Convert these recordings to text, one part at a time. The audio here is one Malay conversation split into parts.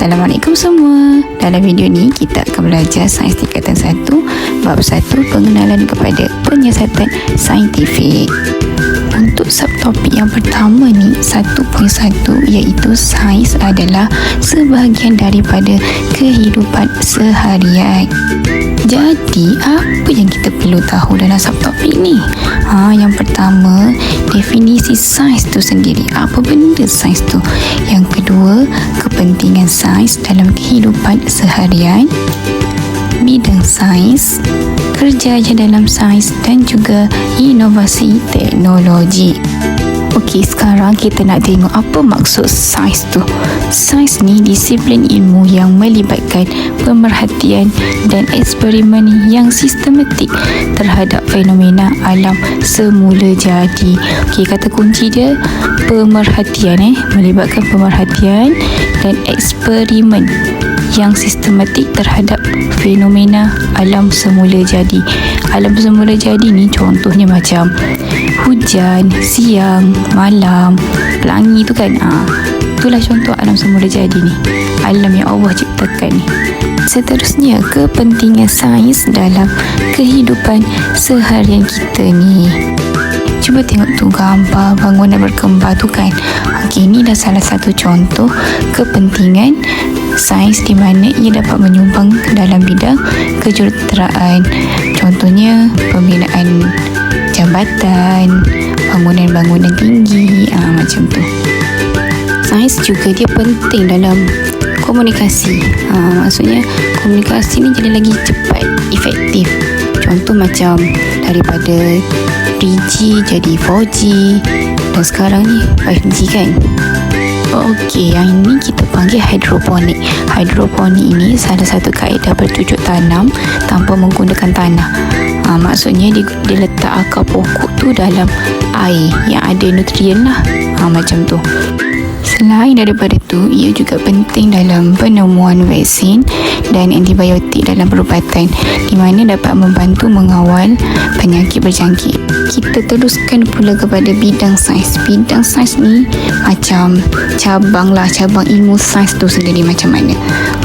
Assalamualaikum semua. Dalam video ni kita akan belajar sains tingkatan 1 bab 1 pengenalan kepada penyiasatan saintifik. Untuk subtopik yang pertama ni 1.1 iaitu sains adalah sebahagian daripada kehidupan seharian. Jadi apa yang kita perlu tahu dalam subtopik ni? Yang pertama, definisi sains tu sendiri. Apa benda sains tu? Yang kedua, kepentingan sains dalam kehidupan seharian, bidang sains, kerjaya dalam sains dan juga inovasi teknologi. Okey, sekarang kita nak tengok apa maksud sains tu. Sains ni disiplin ilmu yang melibatkan pemerhatian dan eksperimen yang sistematik terhadap fenomena alam semula jadi. Okey, kata kunci dia pemerhatian, melibatkan pemerhatian dan eksperimen yang sistematik terhadap fenomena alam semula jadi. Alam semula jadi ni contohnya macam hujan, siang, malam, pelangi tu kan. Itulah contoh alam semula jadi ni. Alam yang Allah ciptakan ni. Seterusnya, kepentingan sains dalam kehidupan seharian kita ni. Cuba tengok tu gambar bangunan berkembar tu kan. Okey, ni dah salah satu contoh kepentingan sains di mana ia dapat menyumbang dalam bidang kejuruteraan. Contohnya pembinaan jambatan, bangunan-bangunan tinggi, macam tu. Sains juga dia penting dalam komunikasi. Maksudnya komunikasi ni jadi lagi cepat, efektif. Contoh macam daripada 3G jadi 4G dan sekarang ni 5G kan. Okey, yang ini kita panggil hidroponik. Hidroponik ini salah satu kaedah bercucuk tanam tanpa menggunakan tanah. Maksudnya dia letak akar pokok tu dalam air yang ada nutrien lah. Macam tu. Selain daripada tu, ia juga penting dalam penemuan vaksin dan antibiotik dalam perubatan di mana dapat membantu mengawal penyakit berjangkit. Kita teruskan pula kepada bidang sains. Bidang sains ni macam cabang ilmu sains tu sendiri macam mana.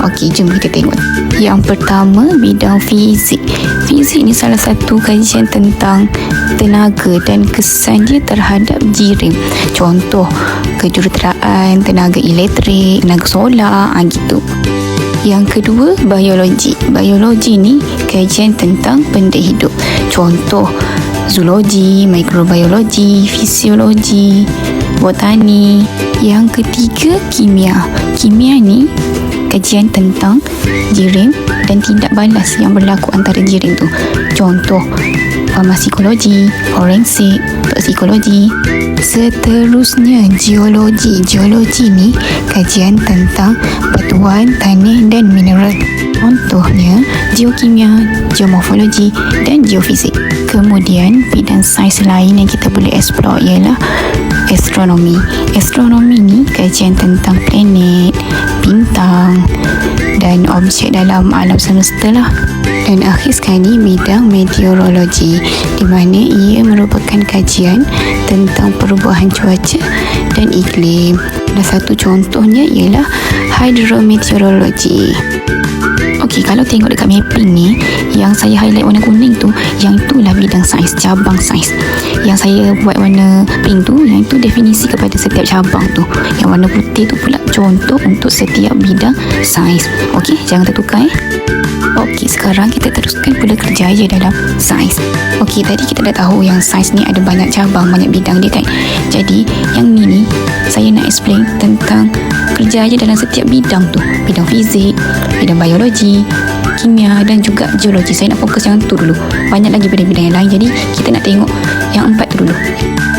Okey, jom kita tengok. Yang pertama, bidang fizik. Fizik ni salah satu kajian tentang tenaga dan kesan dia terhadap jirim. Contoh, kejuruteraan, tenaga elektrik, tenaga solar, gitu. Yang kedua, biologi. Biologi ni kajian tentang benda hidup. Contoh, zoologi, mikrobiologi, fisiologi, botani. Yang ketiga, kimia. Kimia ni kajian tentang jirim dan tindak balas yang berlaku antara jirim tu. Contoh, farmasikologi, forensik, toksikologi. Seterusnya, geologi. Geologi ni kajian tentang batuan, tanah dan mineral. Contohnya, geokimia, geomorfologi dan geofisik. Kemudian, bidang sains lain yang kita boleh explore ialah astronomi. Astronomi ni kajian tentang planet, bintang dan objek dalam alam semesta lah. Dan akhir sekali, bidang meteorologi di mana ia merupakan kajian tentang perubahan cuaca dan iklim. Dan satu contohnya ialah hidrometeorologi. Okey, kalau tengok dekat mapping ni, yang saya highlight warna kuning tu, yang itulah bidang sains, cabang sains. Yang saya buat warna pink tu, yang itu definisi kepada setiap cabang tu. Yang warna putih tu pula contoh untuk setiap bidang sains. Okey, jangan tertukar Okey, sekarang kita teruskan pula kerjaya dalam sains. Okey, tadi kita dah tahu yang sains ni ada banyak cabang, banyak bidang dia kan. Jadi, yang ni saya nak explain tentang kerjaya dalam setiap bidang tu. Bidang fizik, bidang biologi, kimia dan juga geologi. Saya nak fokus yang tu dulu. Banyak lagi bidang-bidang yang lain. Jadi, kita nak tengok yang 4 tu dulu.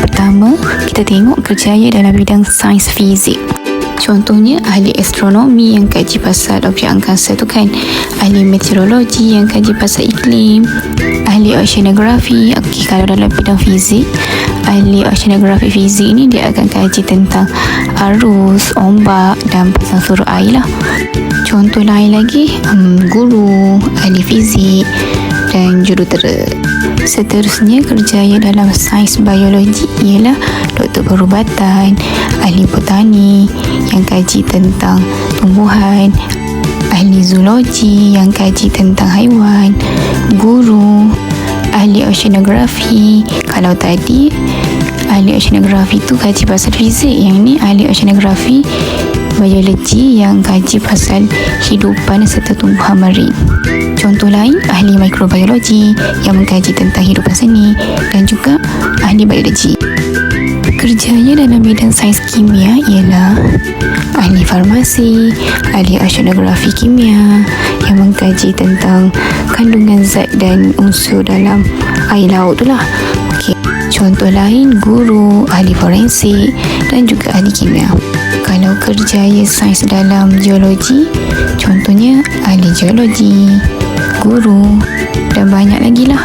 Pertama, kita tengok kerjaya dalam bidang sains fizik. Contohnya, ahli astronomi yang kaji pasal objek angkasa tu kan. Ahli meteorologi yang kaji pasal iklim. Ahli oceanografi. Okey, kalau dalam bidang fizik, ahli oceanografi fizik ni dia akan kaji tentang arus, ombak dan pasang surut air lah. Contoh lain lagi, guru, ahli fizik dan jurutera. Seterusnya, kerjaya dalam sains biologi ialah doktor perubatan, ahli botani yang kaji tentang tumbuhan, ahli zoologi yang kaji tentang haiwan, guru, ahli oceanografi. Kalau tadi ahli oceanografi tu kaji pasal fizik, yang ni ahli oceanografi biologi yang kaji pasal hidupan serta tumbuhan marin. Contoh lain, ahli mikrobiologi yang mengkaji tentang hidupan seni, dan juga ahli biologi. Kerjanya dalam bidang sains kimia ialah ahli farmasi, ahli oceanografi kimia yang mengkaji tentang kandungan zat dan unsur dalam air laut tu lah. Contoh lain, guru, ahli forensik dan juga ahli kimia. Kalau kerjaya sains dalam geologi, contohnya ahli geologi, guru dan banyak lagi lah.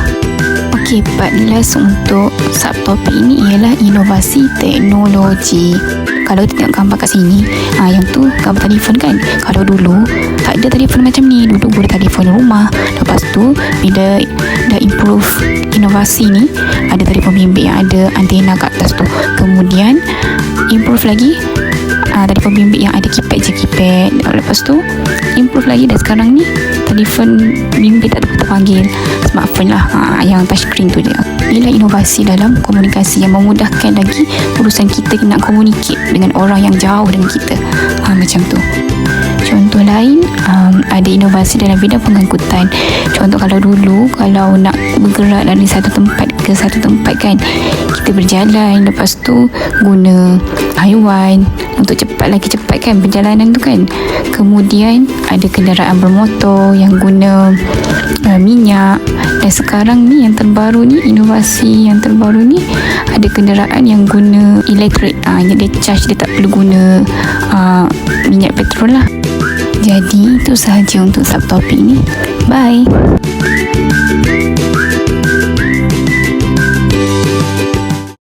Part last untuk subtopik ini ialah inovasi teknologi. Kalau kita tengok gambar kat sini, yang tu gambar telefon kan. Kalau dulu tak ada telefon macam ni, dulu guna telefon rumah. Lepas tu bila dah improve inovasi ni, ada telefon bimbit yang ada antena kat atas tu. Kemudian improve lagi, telefon bimbit yang ada keypad je, keypad. Lepas tu improve lagi, dan sekarang ni telefon bimbit tak terpanggil, smartphone lah, yang touchscreen tu je. Inilah inovasi dalam komunikasi yang memudahkan lagi urusan kita nak communicate dengan orang yang jauh dengan kita, macam tu. Contoh lain, ada inovasi dalam bidang pengangkutan. Contoh kalau dulu, kalau nak bergerak dari satu tempat ke satu tempat kan, kita berjalan, lepas tu guna haiwan untuk lagi cepat kan perjalanan tu kan. Kemudian ada kenderaan bermotor yang guna minyak, dan sekarang ni yang terbaru ni, inovasi yang terbaru ni, ada kenderaan yang guna elektrik, dia charge, dia tak perlu guna minyak petrol lah. Jadi itu sahaja untuk subtopik ni. Bye.